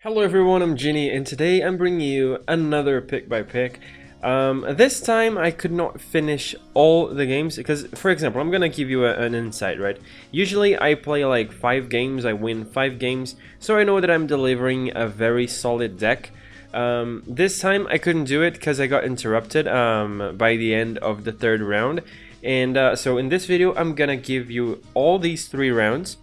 Hello everyone, I'm Ginny, and today I'm bringing you another pick by pick. This time I could not finish all the games because, for example, I'm gonna give you an insight, right? Usually I play like 5 games, I win 5 games, so I know that I'm delivering a very solid deck. This time I couldn't do it because I got interrupted by the end of the 3rd round, and so in this video I'm gonna give you all these 3 rounds,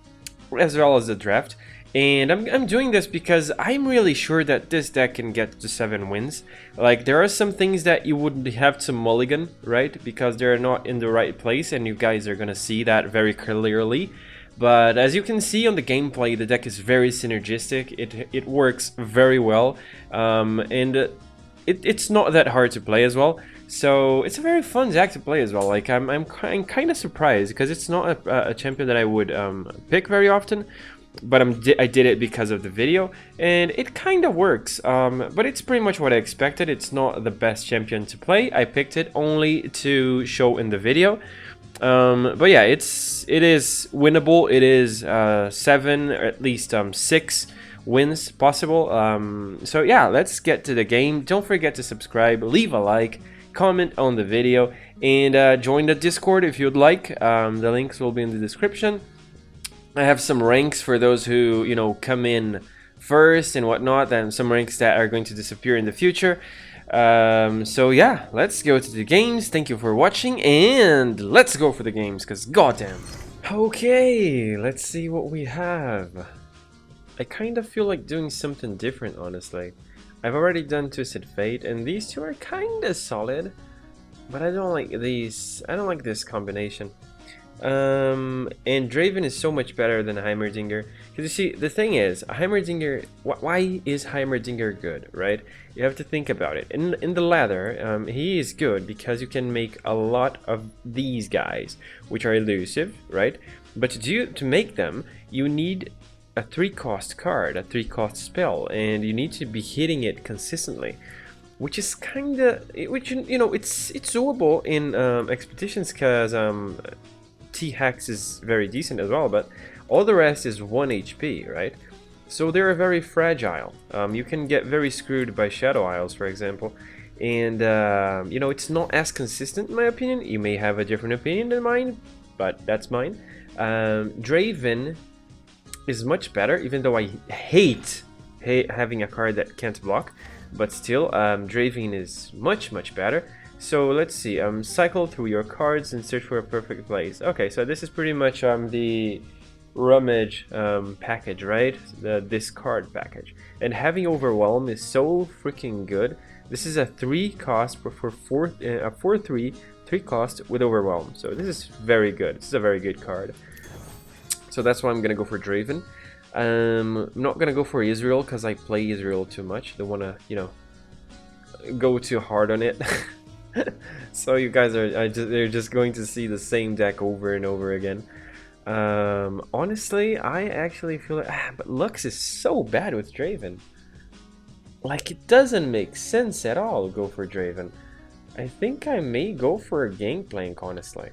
as well as the draft. And I'm doing this because I'm really sure that this deck can get to 7 wins. Like, there are some things that you would have to mulligan, right? Because they're not in the right place, and you guys are gonna see that very clearly. But as you can see on the gameplay, the deck is very synergistic. It works very well, and it's not that hard to play as well. So it's a very fun deck to play as well. Like, I'm kind of surprised because it's not a champion that I would pick very often. But I did it because of the video, and it kind of works. But it's pretty much what I expected. It's not the best champion to play. I picked it only to show in the video. But yeah, it is winnable. It is 7 or at least 6 wins possible. So yeah, let's get to the game. Don't forget to subscribe, leave a like, comment on the video, and join the Discord if you'd like. The links will be in the description. I have some ranks for those who, you know, come in first and whatnot, and some ranks that are going to disappear in the future. So yeah, let's go to the games. Thank you for watching, and let's go for the games, because goddamn. Okay, let's see what we have. I kind of feel like doing something different, honestly. I've already done Twisted Fate, and these two are kind of solid, but I don't like these. I don't like this combination. And Draven is so much better than Heimerdinger. Because you see, the thing is, Heimerdinger, why is Heimerdinger good, right? You have to think about it. In the ladder, he is good because you can make a lot of these guys, which are elusive, right? But to make them, you need a 3-cost card, a 3-cost spell, and you need to be hitting it consistently. Which is kinda, which, you know, it's doable in expeditions, because T-Hex is very decent as well, but all the rest is 1 HP, right? So they're very fragile. You can get very screwed by Shadow Isles, for example, and you know, it's not as consistent in my opinion. You may have a different opinion than mine, but that's mine. Draven is much better, even though I hate having a card that can't block, but still, Draven is much better. So let's see, cycle through your cards and search for a perfect place. Okay, so this is pretty much the rummage package, right? The discard package. And having Overwhelm is so freaking good. This is a 3-cost for 4/3, 3-cost with Overwhelm. So this is very good. This is a very good card. So that's why I'm gonna go for Draven. I'm not gonna go for Israel because I play Israel too much. Don't wanna, you know, go too hard on it. So you guys they're just going to see the same deck over and over again. Honestly, I actually feel like, but Lux is so bad with Draven. Like, it doesn't make sense at all to go for Draven. I think I may go for a Gangplank, honestly.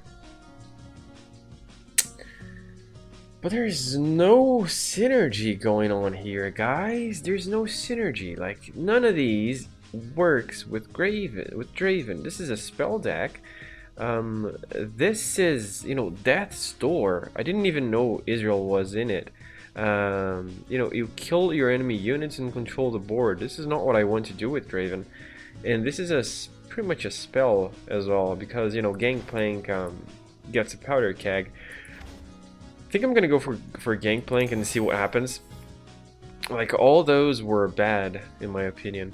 But there's no synergy going on here, guys. There's no synergy. Like, none of these works with Draven. This is a spell deck. This is, you know, Death's Door. I didn't even know Israel was in it. You know, you kill your enemy units and control the board. This is not what I want to do with Draven. And this is pretty much a spell as well, because, you know, Gangplank gets a powder keg. I think I'm gonna go for Gangplank and see what happens. Like, all those were bad in my opinion.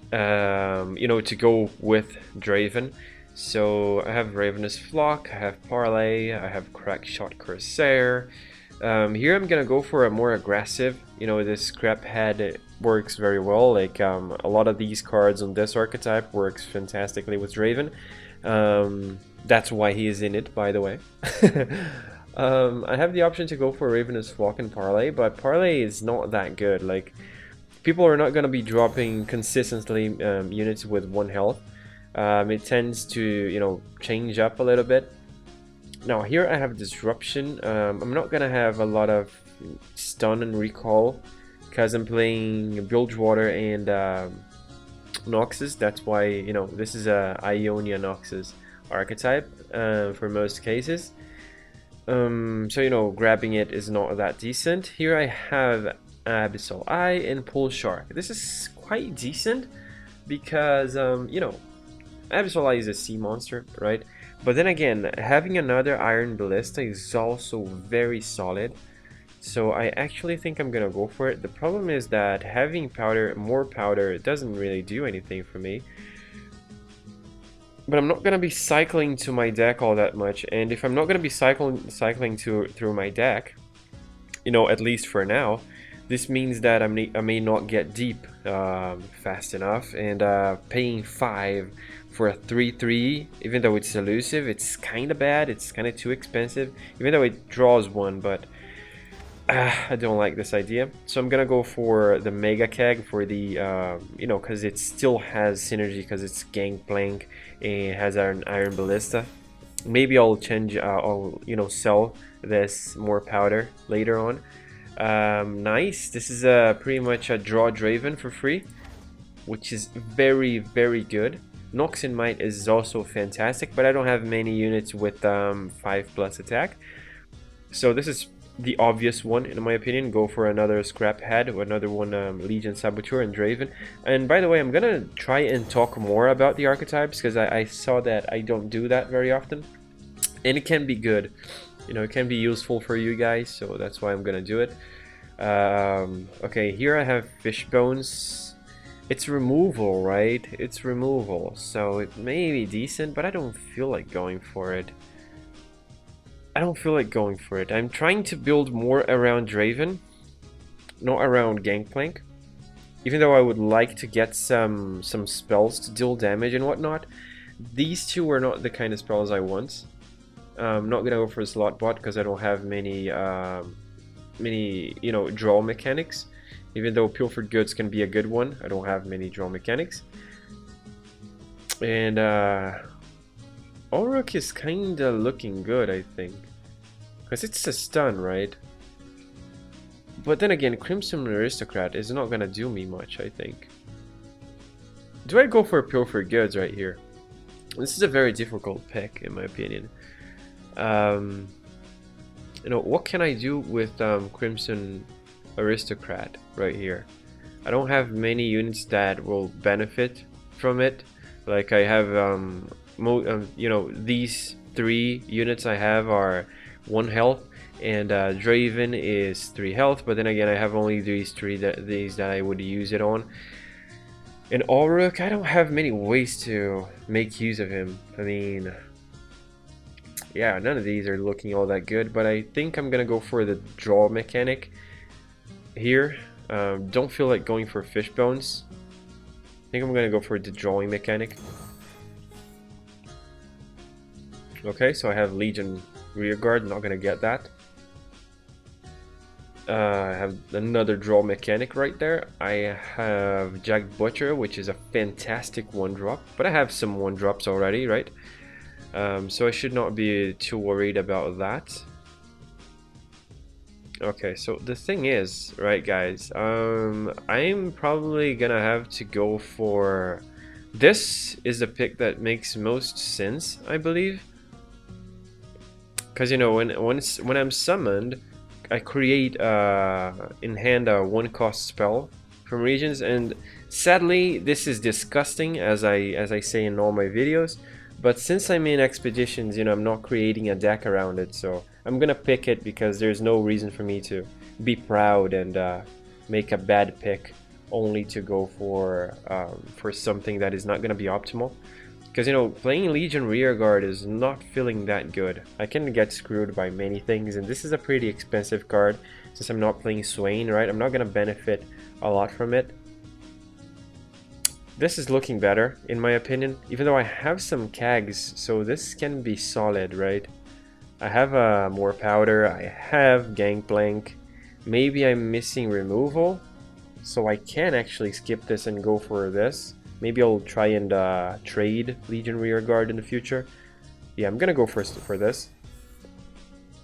You know, to go with Draven. So I have Ravenous Flock, I have Parlay, I have Crackshot Corsair. Here I'm gonna go for a more aggressive, you know, this Scrap Head works very well. Like, a lot of these cards on this archetype works fantastically with Draven. That's why he is in it, by the way. I have the option to go for Ravenous Flock and Parlay, but Parlay is not that good. Like, people are not going to be dropping consistently units with 1 health. It tends to, you know, change up a little bit. Now here I have Disruption. I'm not going to have a lot of stun and recall because I'm playing Bilgewater and Noxus. That's why, you know, this is a Ionia Noxus archetype for most cases. So, you know, grabbing it is not that decent. Here I have Abyssal Eye and Pool Shark. This is quite decent because, you know, Abyssal Eye is a sea monster, right? But then again, having another Iron Ballista is also very solid. So I actually think I'm gonna go for it. The problem is that having more powder, doesn't really do anything for me. But I'm not gonna be cycling to my deck all that much, and if I'm not gonna be cycling through my deck, you know, at least for now, this means that I may not get deep fast enough, and paying 5 for a 3/3, even though it's elusive, it's kind of bad. It's kind of too expensive, even though it draws one, but I don't like this idea. So I'm gonna go for the Mega Keg for the, you know, because it still has synergy because it's Gangplank and has an Iron Ballista. Maybe I'll change, I'll, you know, sell this more powder later on. Nice. This is pretty much a draw Draven for free, which is very, very good. Nox and Might is also fantastic, but I don't have many units with 5+ attack. So this is the obvious one, in my opinion. Go for another Scrap Head or another one, Legion Saboteur and Draven. And by the way, I'm gonna try and talk more about the archetypes because I saw that I don't do that very often, and it can be good. You know, it can be useful for you guys, so that's why I'm gonna do it. Okay, here I have Fish Bones. It's removal, right? It's removal, so it may be decent, but I don't feel like going for it. I'm trying to build more around Draven, not around Gangplank. Even though I would like to get some spells to deal damage and whatnot, these two are not the kind of spells I want. I'm not gonna go for a slot bot because I don't have many, you know, draw mechanics. Even though Pilfered Goods can be a good one, I don't have many draw mechanics. And Oruk is kinda looking good, I think. Because it's a stun, right? But then again, Crimson Aristocrat is not gonna do me much, I think. Do I go for Pilfered Goods right here? This is a very difficult pick, in my opinion. You know, what can I do with Crimson Aristocrat right here? I don't have many units that will benefit from it. Like I have, you know, these 3 units I have are 1 health, and Draven is 3 health. But then again, I have only these that I would use it on. And Ulrich, I don't have many ways to make use of him. I mean, yeah, none of these are looking all that good, but I think I'm gonna go for the draw mechanic here. Don't feel like going for Fish Bones. I think I'm gonna go for the drawing mechanic. Okay, so I have Legion Rearguard, not gonna get that. I have another draw mechanic right there. I have Jagged Butcher, which is a fantastic 1-drop, but I have some 1-drops already, right? So I should not be too worried about that. Okay, so the thing is, right guys, I'm probably gonna have to go for... This is the pick that makes most sense, I believe. Because, you know, when I'm summoned, I create in hand a 1-cost spell from regions, and sadly this is disgusting, as I say in all my videos. But since I'm in expeditions, you know, I'm not creating a deck around it, so I'm gonna pick it because there's no reason for me to be proud and make a bad pick only to go for something that is not gonna be optimal. Because, you know, playing Legion Rearguard is not feeling that good. I can get screwed by many things, and this is a pretty expensive card since I'm not playing Swain, right? I'm not gonna benefit a lot from it. This is looking better, in my opinion, even though I have some Kags, so this can be solid, right? I have more powder, I have Gangplank, maybe I'm missing removal, so I can actually skip this and go for this. Maybe I'll try and trade Legion Rearguard in the future. Yeah, I'm gonna go for this.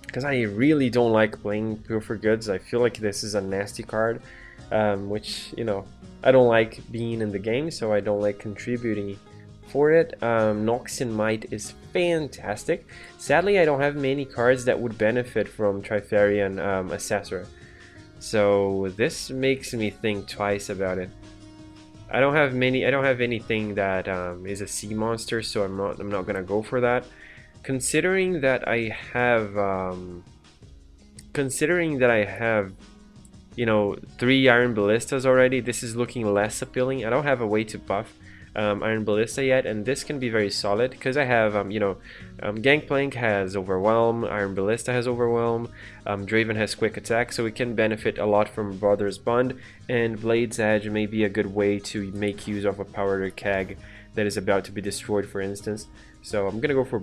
Because I really don't like playing Pilfered Goods. I feel like this is a nasty card. which, you know, I don't like being in the game, so I don't like contributing for it. Nox and Might is fantastic. Sadly, I don't have many cards that would benefit from Trifarian Assessor, so this makes me think twice about it. I don't have anything that is a sea monster, so I'm not gonna go for that. Considering that I have you know, 3 Iron Ballistas already, this is looking less appealing. I don't have a way to buff Iron Ballista yet, and this can be very solid because I have you know, Gangplank has Overwhelm, Iron Ballista has Overwhelm, Draven has Quick Attack, so we can benefit a lot from Brother's Bond, and Blade's Edge may be a good way to make use of a Powder Keg that is about to be destroyed, for instance. So I'm gonna go for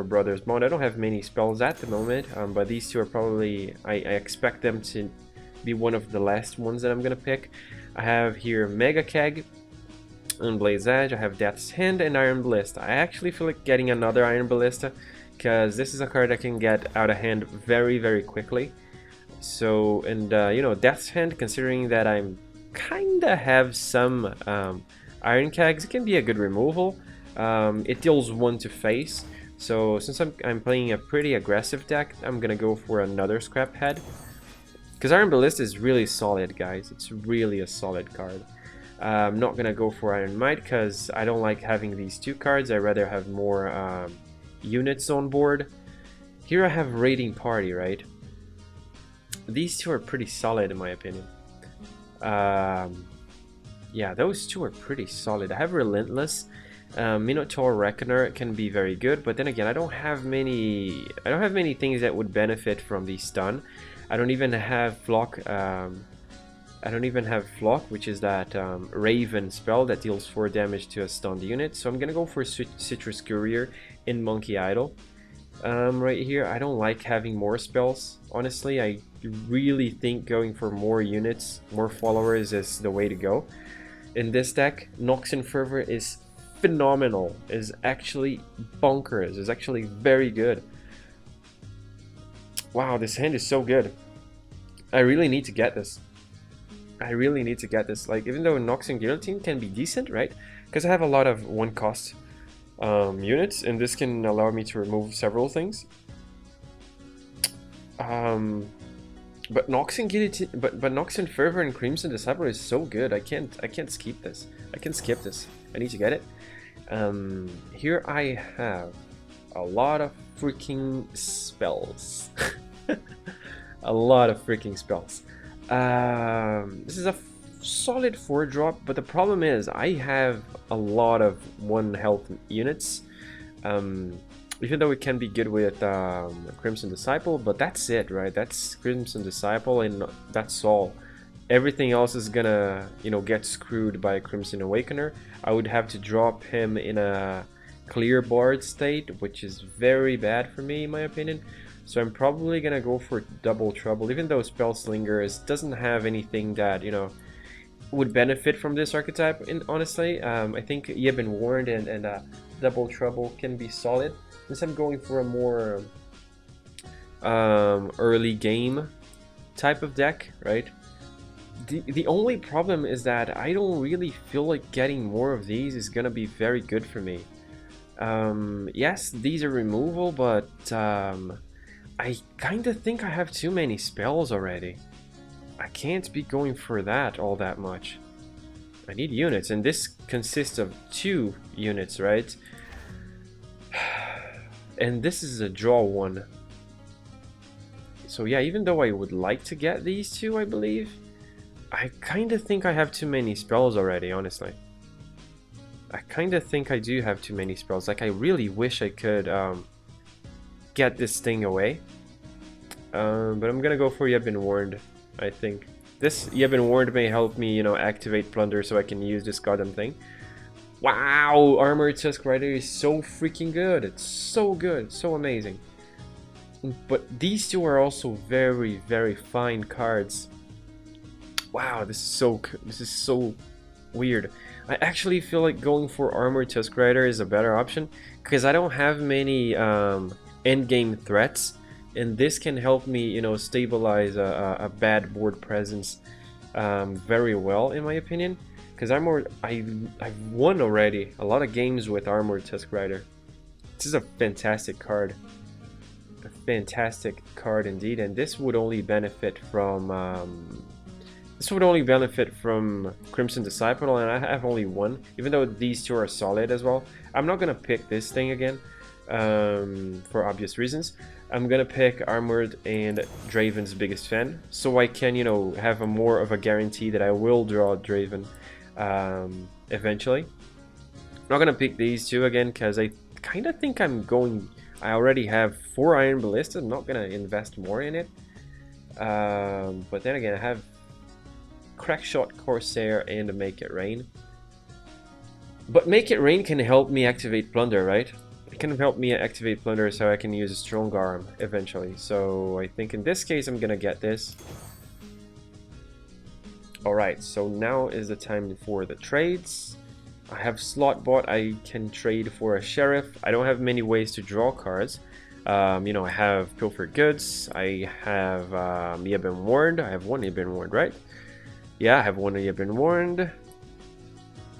Brother's Bond. I don't have many spells at the moment, but these two are probably, I expect them to be one of the last ones that I'm gonna pick. I have here Mega Keg and Blaze Edge. I have Death's Hand and Iron Ballista. I actually feel like getting another Iron Ballista because this is a card that can get out of hand very quickly. So, and you know, Death's Hand, considering that I'm kinda have some Iron Kegs, it can be a good removal. It deals 1 to face, so since I'm playing a pretty aggressive deck, I'm gonna go for another Scrap Head. Because Iron Ballista is really solid, guys. It's really a solid card. I'm not gonna go for Iron Might because I don't like having these 2 cards. I'd rather have more units on board. Here I have Raiding Party, right? These 2 are pretty solid in my opinion. Yeah, those 2 are pretty solid. I have Relentless. Minotaur Reckoner can be very good, but then again, I don't have many things that would benefit from the stun. I don't even have Flock. Which is that Raven spell that deals 4 damage to a stunned unit. So I'm gonna go for Citrus Courier in Monkey Idol. Right here, I don't like having more spells. Honestly, I really think going for more units, more followers is the way to go. In this deck, Nox and Fervor is phenomenal. Is actually bonkers. Is actually very good. Wow, this hand is so good. I really need to get this. I really need to get this. Like, even though Nox and Guillotine can be decent, right? Because I have a lot of 1 cost units, and this can allow me to remove several things. But Nox and Guillotine, but Nox and Fervor and Crimson Disciple is so good. I can't skip this. I can skip this. I need to get it. Here I have a lot of freaking spells. A lot of freaking spells. This is a solid 4-drop, but the problem is I have a lot of 1 health units. Even though it can be good with Crimson Disciple, but that's it, right? That's Crimson Disciple, and that's all. Everything else is gonna, you know, get screwed by Crimson Awakener. I would have to drop him in a clear board state, which is very bad for me, in my opinion. So I'm probably gonna go for Double Trouble, even though Spellslinger doesn't have anything that, you know, would benefit from this archetype. And honestly, I think You've Been Warned and Double Trouble can be solid. Since I'm going for a more early game type of deck, right? The only problem is that I don't really feel like getting more of these is gonna be very good for me. Yes, these are removal, but I kinda think I have too many spells already. I can't be going for that all that much. I need units, and this consists of 2 units, right? And this is a draw 1. So yeah, even though I would like to get these 2, I believe, I kinda think I have too many spells already, honestly. I kinda think I do have too many spells. Like, I really wish I could get this thing away. But I'm gonna go for You've Been Warned, I think. This You've Been Warned may help me, you know, activate Plunder so I can use this goddamn thing. Wow, Armored Tusk Rider is so freaking good. It's so good, so amazing. But these 2 are also very fine cards. Wow, this is so weird. I actually feel like going for Armored Tusk Rider is a better option because I don't have many endgame threats, and this can help me, you know, stabilize a bad board presence very well in my opinion, because I've won already a lot of games with Armored Tusk Rider. This is a fantastic card. A fantastic card indeed, and this would only benefit from Crimson Disciple, and I have only one, even though these two are solid as well. I'm not gonna pick this thing again for obvious reasons. I'm gonna pick Armored and Draven's Biggest Fan, so I can, you know, have a more of a guarantee that I will draw Draven eventually. I'm not gonna pick these two again because I kind of think I already have 4 Iron Ballista. I'm not gonna invest more in it. But then again, I have Crackshot Corsair and Make It Rain. But Make It Rain can help me activate Plunder, right? It can help me activate Plunder so I can use a Strong Arm eventually. So I think in this case I'm gonna get this. Alright, so now is the time for the trades. I have Slotbot, I can trade for a Sheriff. I don't have many ways to draw cards. You know, I have Pilfered Goods, I have You've Been Warned. I have one You've Been Warned, right? Yeah, I have one You've Been Warned.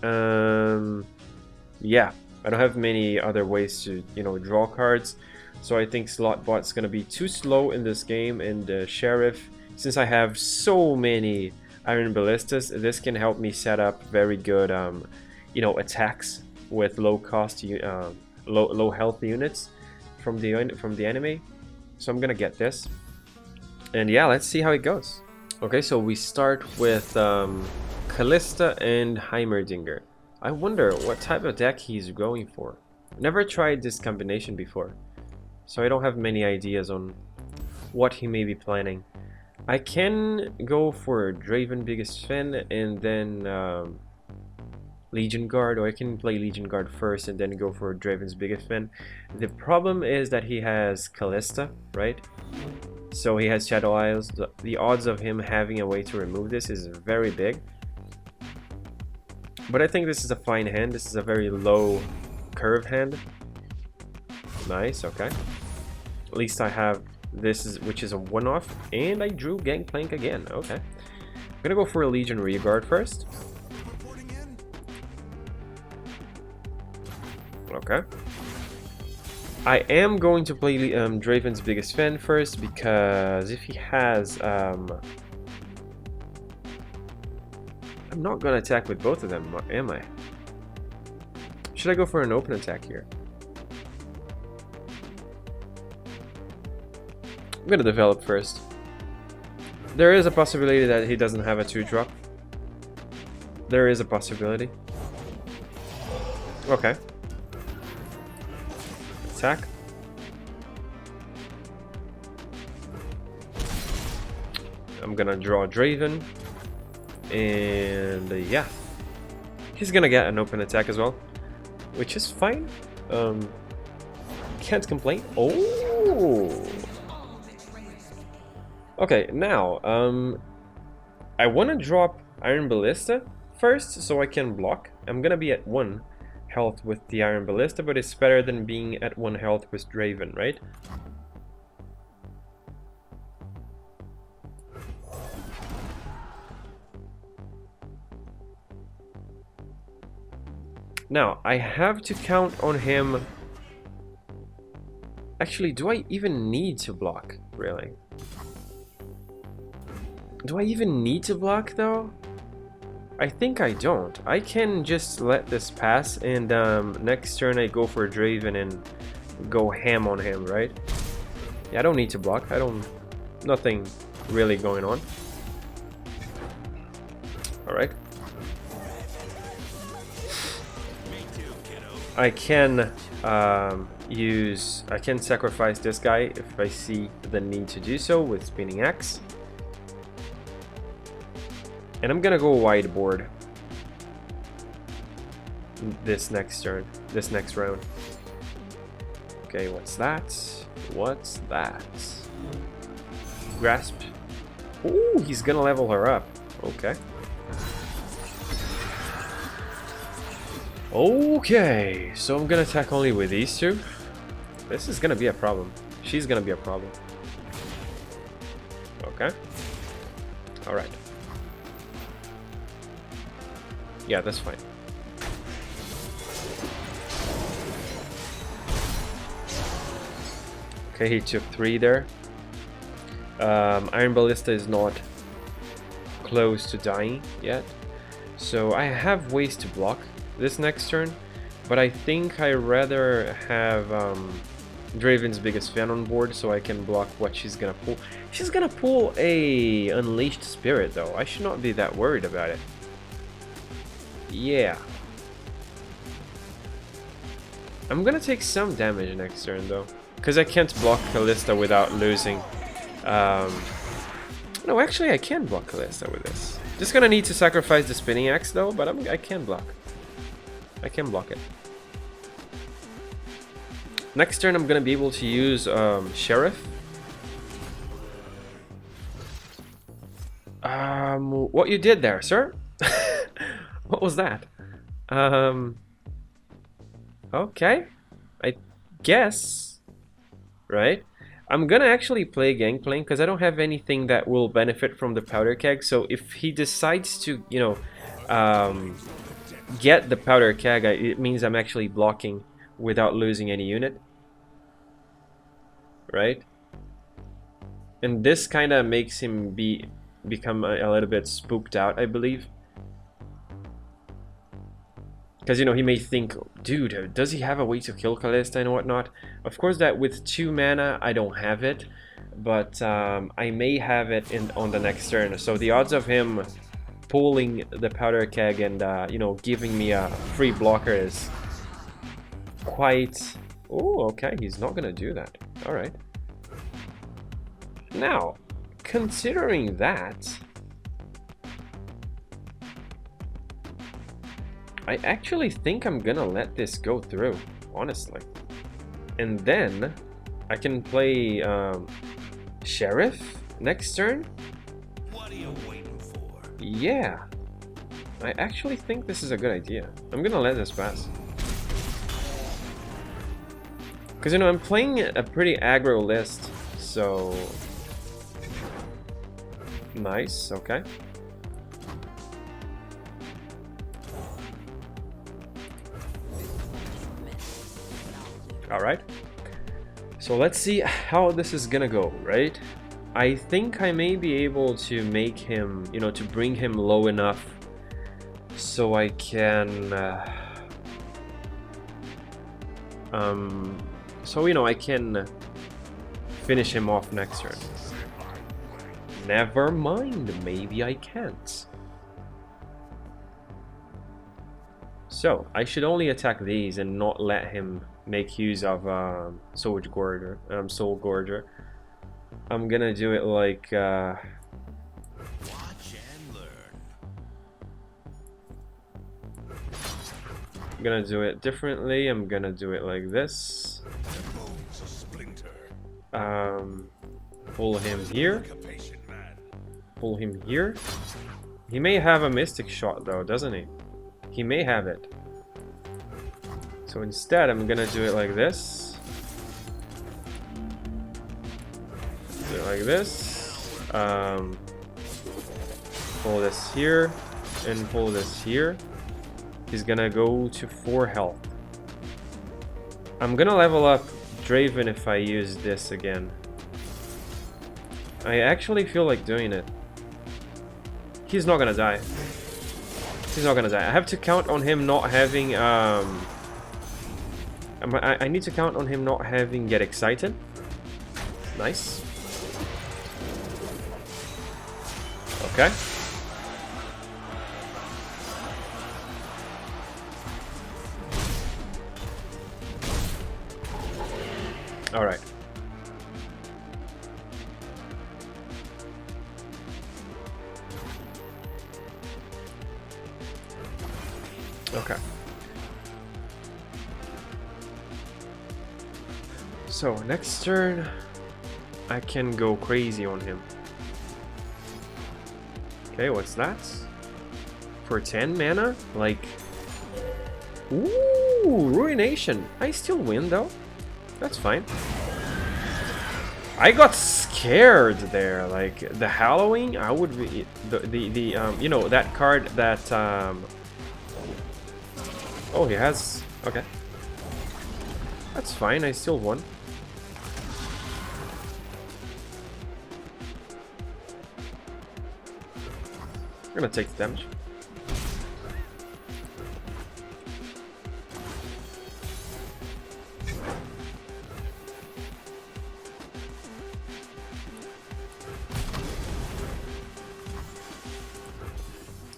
Yeah, I don't have many other ways to, you know, draw cards. So I think Slotbot's gonna be too slow in this game, and Sheriff, since I have so many Iron Ballistas, this can help me set up very good you know, attacks with low cost, low health units from the enemy. So I'm gonna get this, and yeah, let's see how it goes. Okay, so we start with Callista and Heimerdinger. I wonder what type of deck he's going for. Never tried this combination before, so I don't have many ideas on what he may be planning. I can go for Draven Biggest Fan and then Legion Guard, or I can play Legion Guard first and then go for Draven's Biggest Fan. The problem is that he has Callista, right? So he has Shadow Isles. The odds of him having a way to remove this is very big. But I think this is a fine hand. This is a very low curve hand. Nice, okay. At least I have this, which is a one-off, and I drew Gangplank again. Okay. I'm gonna go for a Legion Rearguard first. Okay. I am going to play Draven's Biggest Fan first, because if he has... I'm not going to attack with both of them, am I? Should I go for an open attack here? I'm going to develop first. There is a possibility that he doesn't have a 2-drop. There is a possibility. Okay. Attack. I'm gonna draw Draven, and yeah, he's gonna get an open attack as well, which is fine. Can't complain. Oh, okay. Now, I want to drop Iron Ballista first so I can block. I'm gonna be at 1 health with the Iron Ballista, but it's better than being at 1 health with Draven, right? Now, I have to count on him. Actually, do I even need to block, really? Do I even need to block, though? I think I don't. I can just let this pass, and next turn I go for Draven and go ham on him, right? Yeah, I don't need to block. Nothing really going on. Alright. I can I can sacrifice this guy if I see the need to do so with Spinning Axe. And I'm gonna go wide board this next turn, this next round. Okay, what's that? What's that? Grasp. Ooh, he's gonna level her up. Okay. Okay, so I'm gonna attack only with these two. This is gonna be a problem. She's gonna be a problem. Okay. Alright. Yeah, that's fine. Okay, he took 3 there. Iron Ballista is not close to dying yet. So I have ways to block this next turn. But I think I rather have Draven's biggest fan on board so I can block what she's gonna pull. She's gonna pull a Unleashed Spirit though. I should not be that worried about it. Yeah. I'm gonna take some damage next turn though. Because I can't block Kalista without losing. No, actually I can block Kalista with this. Just gonna need to sacrifice the Spinning Axe though, but I can block. I can block it. Next turn I'm gonna be able to use Sheriff. What you did there, sir? What was that? Okay, I guess, right? I'm gonna actually play Gangplank because I don't have anything that will benefit from the Powder Keg. So if he decides to, you know, get the Powder Keg, it means I'm actually blocking without losing any unit, right? And this kind of makes him become a little bit spooked out, I believe. Because, you know, he may think, dude, does he have a way to kill Kalista and whatnot? Of course, that with 2 mana, I don't have it. But I may have it on the next turn. So the odds of him pulling the Powder Keg and, you know, giving me a free blocker is quite... Oh, okay, he's not going to do that. Alright. Now, considering that... I actually think I'm gonna let this go through, honestly. And then I can play Sheriff next turn. What are you waiting for? Yeah, I actually think this is a good idea. I'm gonna let this pass. Because, you know, I'm playing a pretty aggro list, so... Nice, okay. Alright, so let's see how this is gonna go, right? I think I may be able to make him, you know, to bring him low enough so I can, so, you know, I can finish him off next turn. Never mind, maybe I can't. So, I should only attack these and not let him make use of Soul Gorger. I'm gonna do it like watch and learn. I'm gonna do it differently. I'm gonna do it like this. Pull him here. Pull him here. He may have a Mystic Shot though, doesn't he? He may have it. So instead, I'm gonna do it like this. Do it like this. Pull this here and pull this here. He's gonna go to 4 health. I'm gonna level up Draven if I use this again. I actually feel like doing it. He's not gonna die. He's not gonna die. I have to count on him not having I need to count on him not having Get Excited. Nice. Okay. Alright. Okay. So, next turn, I can go crazy on him. Okay, what's that? For 10 mana? Like... Ooh, Ruination. I still win, though. That's fine. I got scared there. Like, the Hallowing, I would be... you know, that card that... Oh, he has... Okay. That's fine, I still won. I'm gonna take the damage.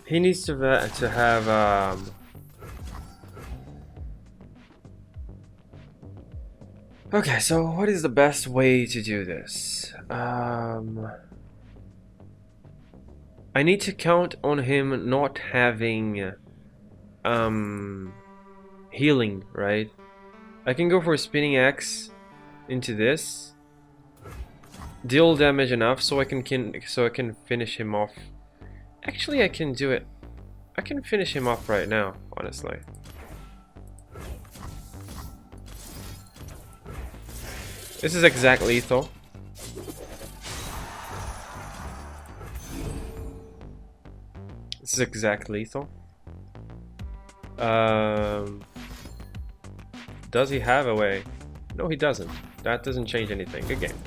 He needs to have Okay, so what is the best way to do this? I need to count on him not having healing, right? I can go for a spinning axe into this, deal damage enough so I can finish him off. Actually, I can do it. I can finish him off right now, honestly. This is exact lethal. This is exact lethal. Does he have a way? No, he doesn't. That doesn't change anything. Good game.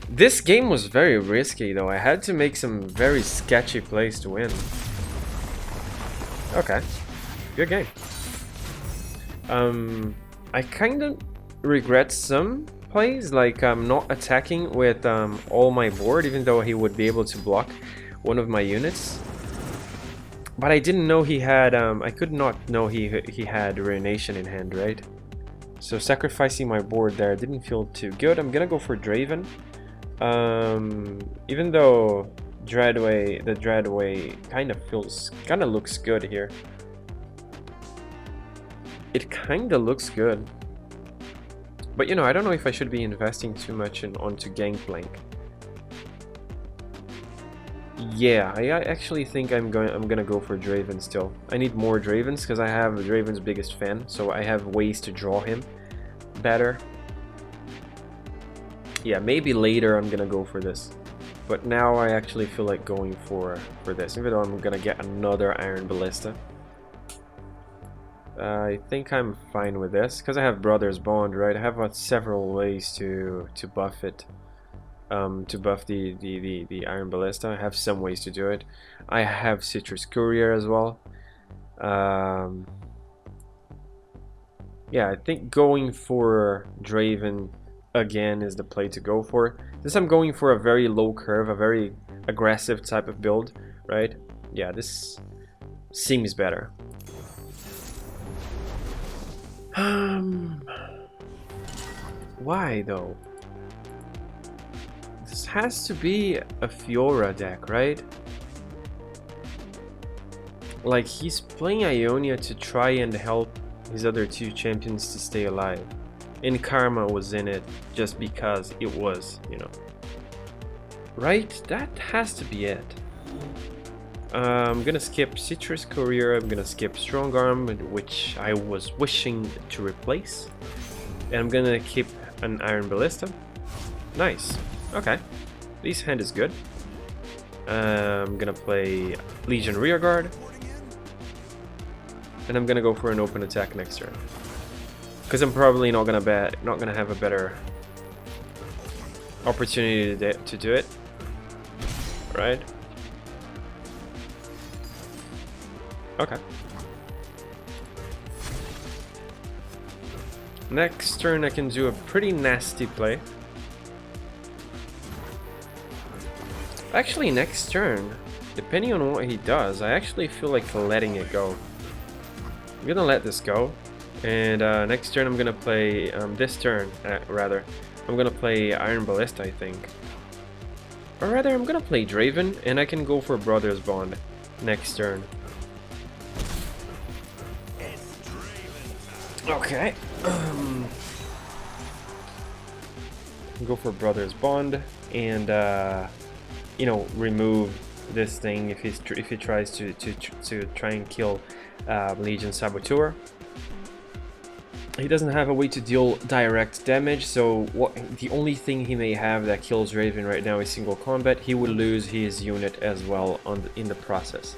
This game was very risky, though. I had to make some very sketchy plays to win. Okay. Good game. I kind of regret some plays, like not attacking with all my board, even though he would be able to block one of my units. But I didn't know he had, I could not know he had Ruination in hand, right? So sacrificing my board there didn't feel too good. I'm gonna go for Draven. Even though the Dreadway kind of looks good here. It kind of looks good. But you know, I don't know if I should be investing too much onto Gangplank. Yeah, I actually think I'm gonna go for Draven still. I need more Dravens because I have Draven's biggest fan, so I have ways to draw him better. Yeah, maybe later I'm gonna go for this, but now I actually feel like going for this, even though I'm gonna get another Iron Ballista. I think I'm fine with this because I have Brother's Bond, right? I have several ways to buff it. To buff the Iron Ballista. I have some ways to do it. I have Citrus Courier as well. Yeah, I think going for Draven again is the play to go for. Since I'm going for a very low curve, a very aggressive type of build, right? Yeah, this seems better. Why though? This has to be a Fiora deck, right? Like, he's playing Ionia to try and help his other two champions to stay alive. And Karma was in it just because it was, you know. Right? That has to be it. I'm gonna skip Citrus Courier, I'm gonna skip Strong Arm, which I was wishing to replace. And I'm gonna keep an Iron Ballista. Nice. Okay. This hand is good. I'm gonna play Legion Rearguard. And I'm gonna go for an open attack next turn. Because I'm probably not gonna have a better opportunity to do it. Right? Okay. Next turn I can do a pretty nasty play. Actually, next turn, depending on what he does, I actually feel like letting it go. I'm gonna let this go. And next turn I'm gonna play, this turn, rather, I'm gonna play Iron Ballista, I think. Or rather, I'm gonna play Draven, and I can go for Brother's Bond next turn. Okay. Go for Brother's Bond, and you know, remove this thing if he tries to try and kill Legion Saboteur. He doesn't have a way to deal direct damage, so the only thing he may have that kills Draven right now is single combat. He would lose his unit as well in the process.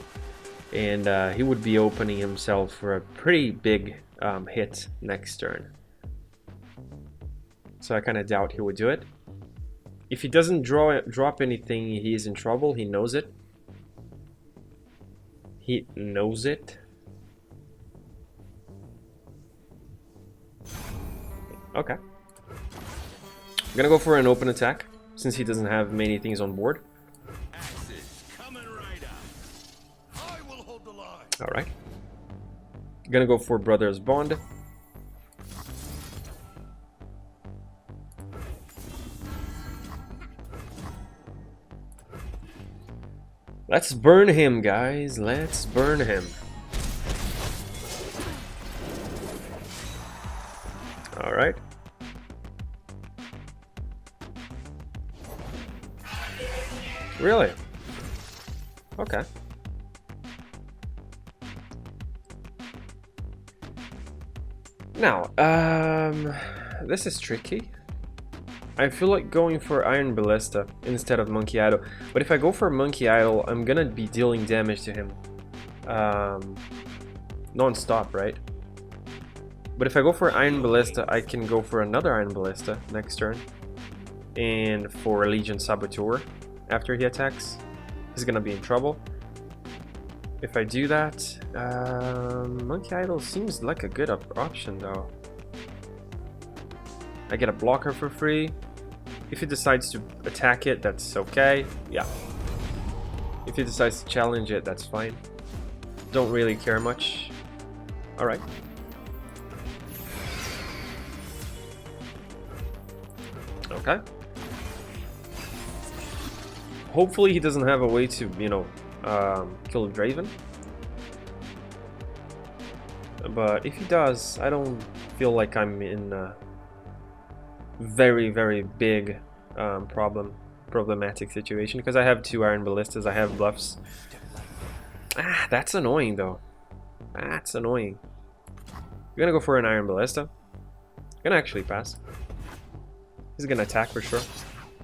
and he would be opening himself for a pretty big hit next turn. So I kind of doubt he would do it. If he doesn't drop anything, he is in trouble. He knows it. He knows it. Okay. I'm gonna go for an open attack, since he doesn't have many things on board. Alright. Gonna go for Brother's Bond. Let's burn him, guys. Let's burn him. Alright. Really? Okay. Now, this is tricky. I feel like going for Iron Ballista instead of Monkey Idol. But if I go for Monkey Idol, I'm gonna be dealing damage to him non-stop, right? But if I go for Iron Ballista, I can go for another Iron Ballista next turn. And for Legion Saboteur after he attacks. He's gonna be in trouble. If I do that, Monkey Idol seems like a good option though. I get a blocker for free. If he decides to attack it, that's okay. Yeah. If he decides to challenge it, that's fine. Don't really care much. Alright. Okay. Hopefully he doesn't have a way to, you know, kill Draven. But if he does, I don't feel like I'm in a very, very big problematic situation, because I have 2 Iron Ballistas, I have buffs. Ah, that's annoying though. That's annoying. I'm gonna go for an Iron Ballista. Gonna actually pass. He's gonna attack for sure.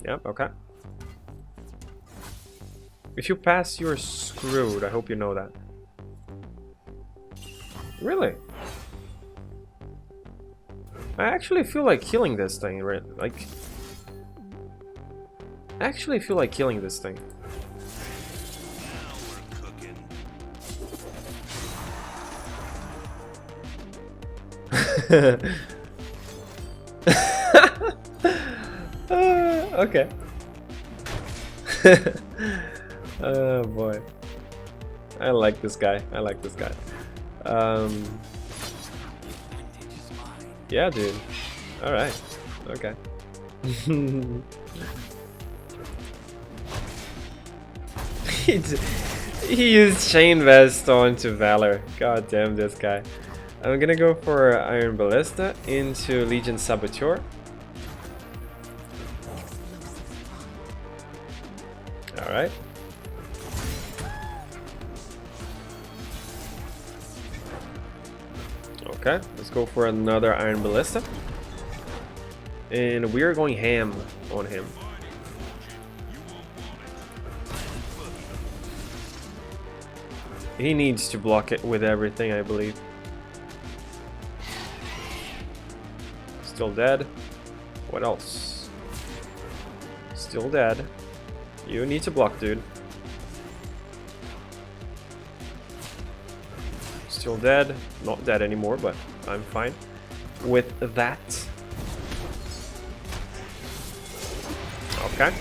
Yep, okay. If you pass, you're screwed. I hope you know that. Really? I actually feel like killing this thing, right? Like, I actually feel like killing this thing. Okay. Oh boy. I like this guy. I like this guy. Yeah, dude. Alright. Okay. He used Chain Vest onto Valor. God damn this guy. I'm gonna go for Iron Ballista into Legion Saboteur. Alright. Okay, let's go for another Iron Ballista. And we're going ham on him. He needs to block it with everything, I believe. Still dead. What else? Still dead. You need to block, dude. Still dead. Not dead anymore, but I'm fine with that. Okay.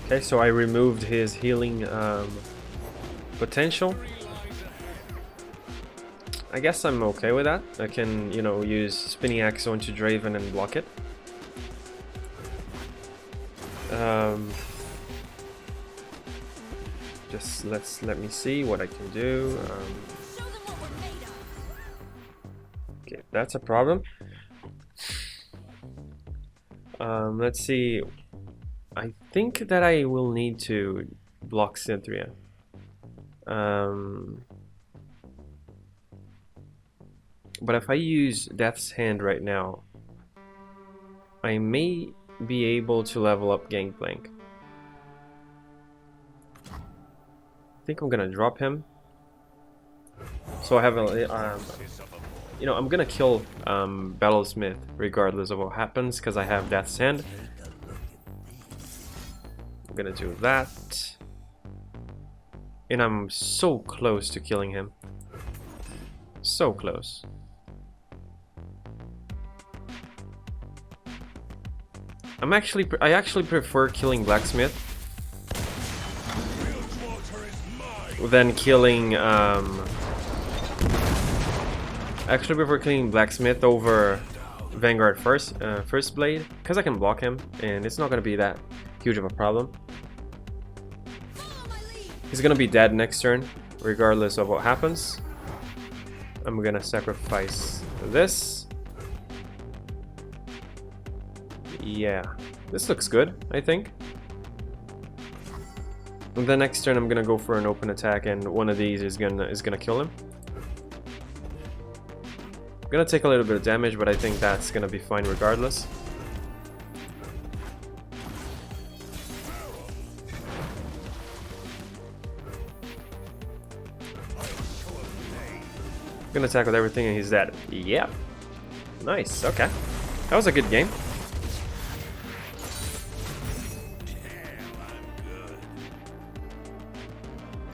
Okay, so I removed his healing potential. I guess I'm okay with that. I can, you know, use Spinning Axe onto Draven and block it. Just let me see what I can do. Okay, that's a problem. Let's see. I think that I will need to block Cynthia. But if I use Death's Hand right now, I may be able to level up Gangplank. think I'm gonna drop him. So I have a, you know, I'm gonna kill Battlesmith regardless of what happens because I have Death's Hand. I'm gonna do that. And I'm so close to killing him. So close. I actually prefer killing Blacksmith than killing I actually prefer killing Blacksmith over Vanguard first blade because I can block him and it's not gonna be that huge of a problem. He's gonna be dead next turn regardless of what happens. I'm gonna sacrifice this. Yeah, this looks good, I think. And the next turn I'm gonna go for an open attack and one of these is gonna kill him. I'm gonna take a little bit of damage, but I think that's gonna be fine regardless. I'm gonna attack with everything and he's dead. Yep. Nice, okay. That was a good game.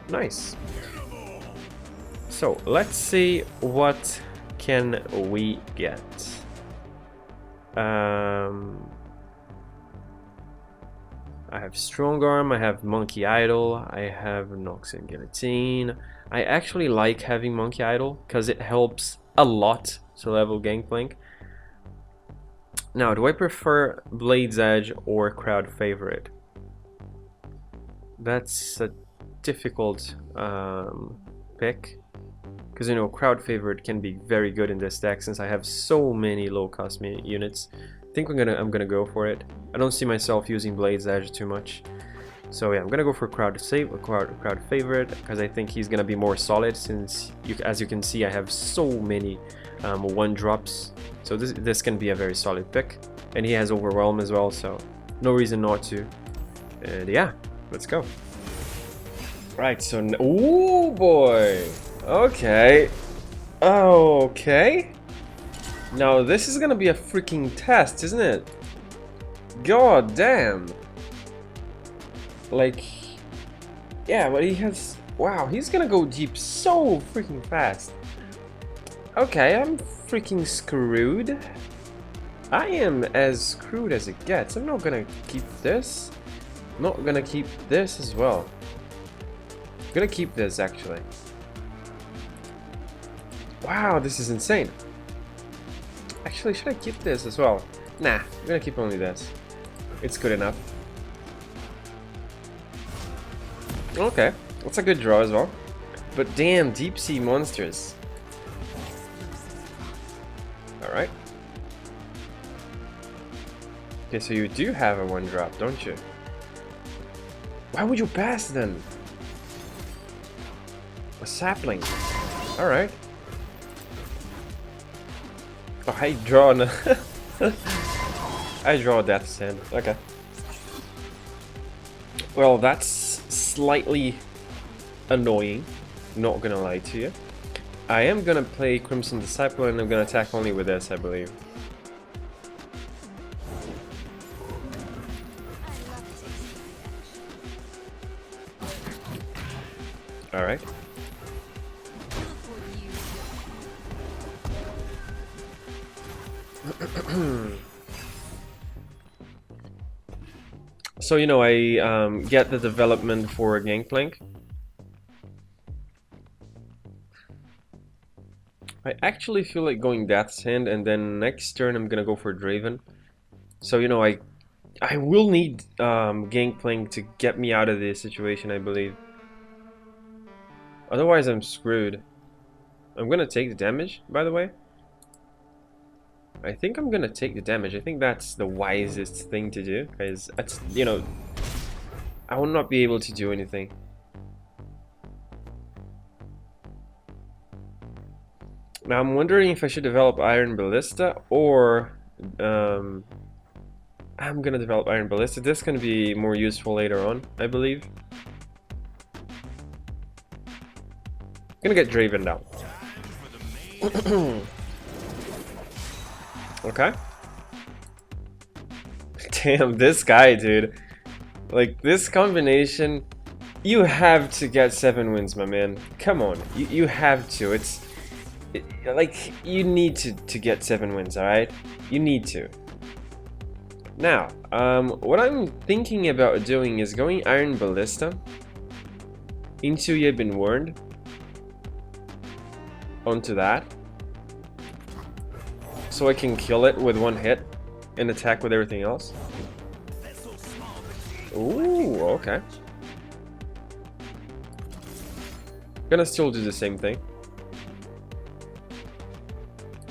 Nice. So let's see what can we get. I have Strong Arm, I have Monkey Idol, I have Nox and Guillotine. I actually like having Monkey Idol because it helps a lot to level Gangplank. Now, do I prefer Blade's Edge or Crowd Favorite? That's a difficult pick because, you know, Crowd Favorite can be very good in this deck since I have so many low cost units. I think I'm gonna go for it. I don't see myself using Blade's Edge too much, so yeah, I'm gonna go for Crowd Favorite because I think he's gonna be more solid since as you can see I have so many 1-drops, so this can be a very solid pick, and he has Overwhelm as well, so no reason not to. And yeah, let's go. Right, so oh boy, okay, now this is gonna be a freaking test, isn't it? God damn. Like, yeah, but he has, wow, he's gonna go deep so freaking fast. Okay, I'm freaking screwed. I am as screwed as it gets. I'm not gonna keep this. I'm not gonna keep this as well. I'm gonna keep this actually. Wow, this is insane. Actually, should I keep this as well? Nah, I'm gonna keep only this. It's good enough. Okay, that's a good draw as well. But damn, deep sea monsters. Alright. Okay, so you do have a 1-drop, don't you? Why would you pass then? A sapling. Alright. Oh, I draw I draw a Death's Hand. Okay. Well, that's slightly annoying. Not gonna lie to you. I am gonna play Crimson Disciple and I'm gonna attack only with this, I believe. Alright. So, you know, I get the development for Gangplank. I actually feel like going Death's Hand, and then next turn I'm gonna go for Draven. So, you know, I will need Gangplank to get me out of this situation, I believe. Otherwise, I'm screwed. I'm gonna take the damage, by the way. I think I'm gonna take the damage. I think that's the wisest thing to do, because that's, you know, I will not be able to do anything. Now I'm wondering if I should develop Iron Ballista or I'm gonna develop Iron Ballista. This is gonna be more useful later on, I believe. Gonna get Draven down. Okay. Damn, this guy, dude. Like, this combination, you have to get 7 wins, my man. Come on, you have to. Like, you need to get 7 wins, alright? You need to. Now, what I'm thinking about doing is going Iron Ballista into You've Been Warned onto that, so I can kill it with 1 hit and attack with everything else. Ooh, okay. Gonna still do the same thing,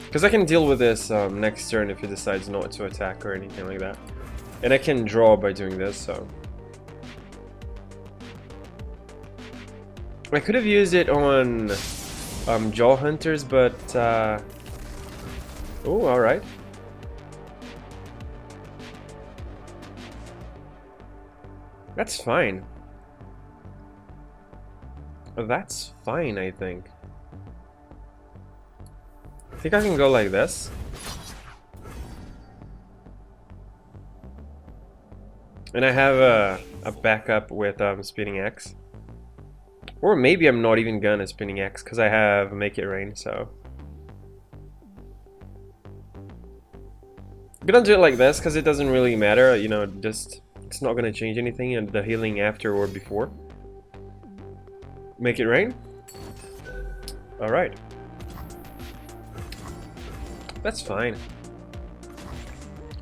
because I can deal with this next turn if he decides not to attack or anything like that. And I can draw by doing this, so... I could have used it on Jaw Hunters, but... Oh, alright. That's fine. That's fine, I think. I think I can go like this. And I have a backup with Spinning X. Or maybe I'm not even gonna Spinning X because I have Make It Rain, so... I'm gonna do it like this because it doesn't really matter, you know, just... It's not gonna change anything in the healing after or before. Make It Rain. Alright. That's fine.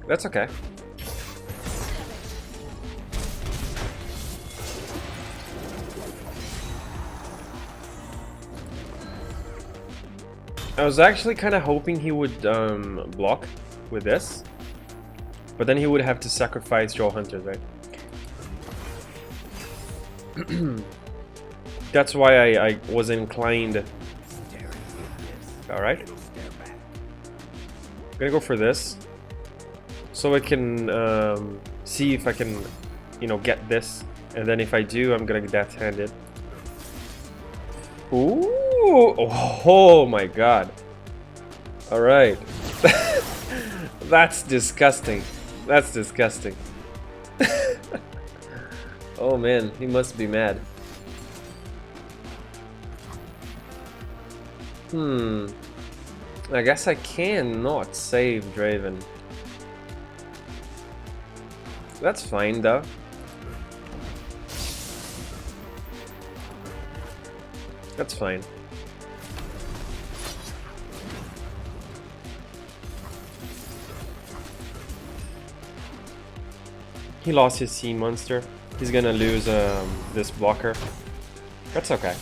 That's okay. I was actually kind of hoping he would block with this, but then he would have to sacrifice Jaw Hunters, right? That's why I was inclined. Alright. I'm gonna go for this, so I can see if I can, you know, get this, and then if I do, I'm gonna get death-handed. Ooh! Oh my god! All right, that's disgusting. That's disgusting. Oh man, he must be mad. I guess I cannot save Draven. That's fine though. That's fine. He lost his sea monster. He's gonna lose this blocker. That's okay.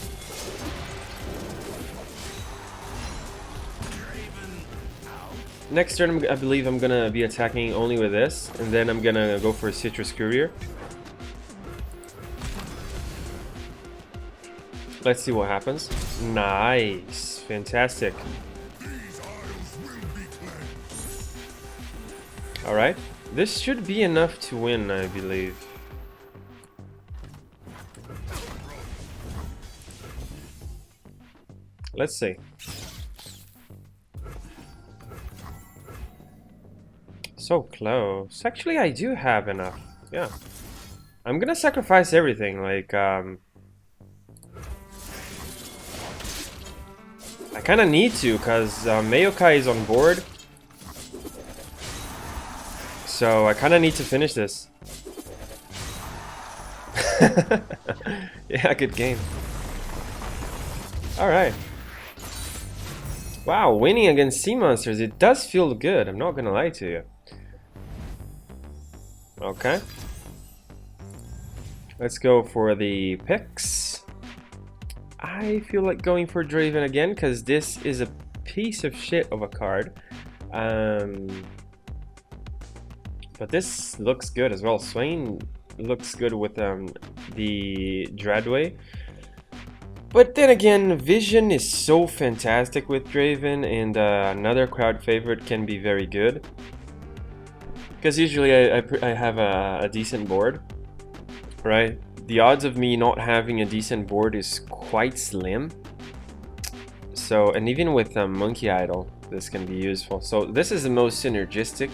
Next turn, I believe I'm gonna be attacking only with this, and then I'm gonna go for a Citrus Courier. Let's see what happens. Nice, fantastic. All right, this should be enough to win, I believe. Let's see. So close. Actually, I do have enough. Yeah. I'm gonna sacrifice everything. Like, I kind of need to, because Mayokai is on board. So I kind of need to finish this. Yeah, good game. Alright. Wow, winning against sea monsters, it does feel good. I'm not gonna lie to you. Okay. Let's go for the picks. I feel like going for Draven again because this is a piece of shit of a card. But this looks good as well. Swain looks good with the Dreadway. But then again, Vision is so fantastic with Draven, and another crowd favorite can be very good. Because usually I have a decent board, right? The odds of me not having a decent board is quite slim. So, and even with Monkey Idol, this can be useful. So this is the most synergistic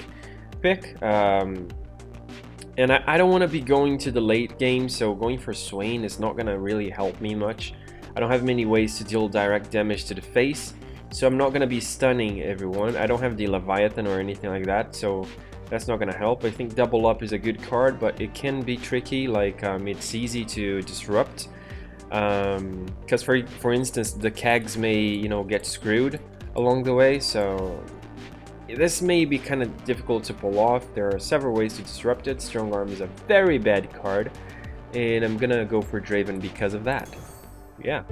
pick. And I don't want to be going to the late game, so going for Swain is not going to really help me much. I don't have many ways to deal direct damage to the face, so I'm not going to be stunning everyone. I don't have the Leviathan or anything like that, so that's not going to help. I think Double Up is a good card, but it can be tricky. Like it's easy to disrupt, because for instance the Kags may, you know, get screwed along the way, so this may be kind of difficult to pull off. There are several ways to disrupt it. Strong Arm is a very bad card, and I'm gonna go for Draven because of that. Yeah.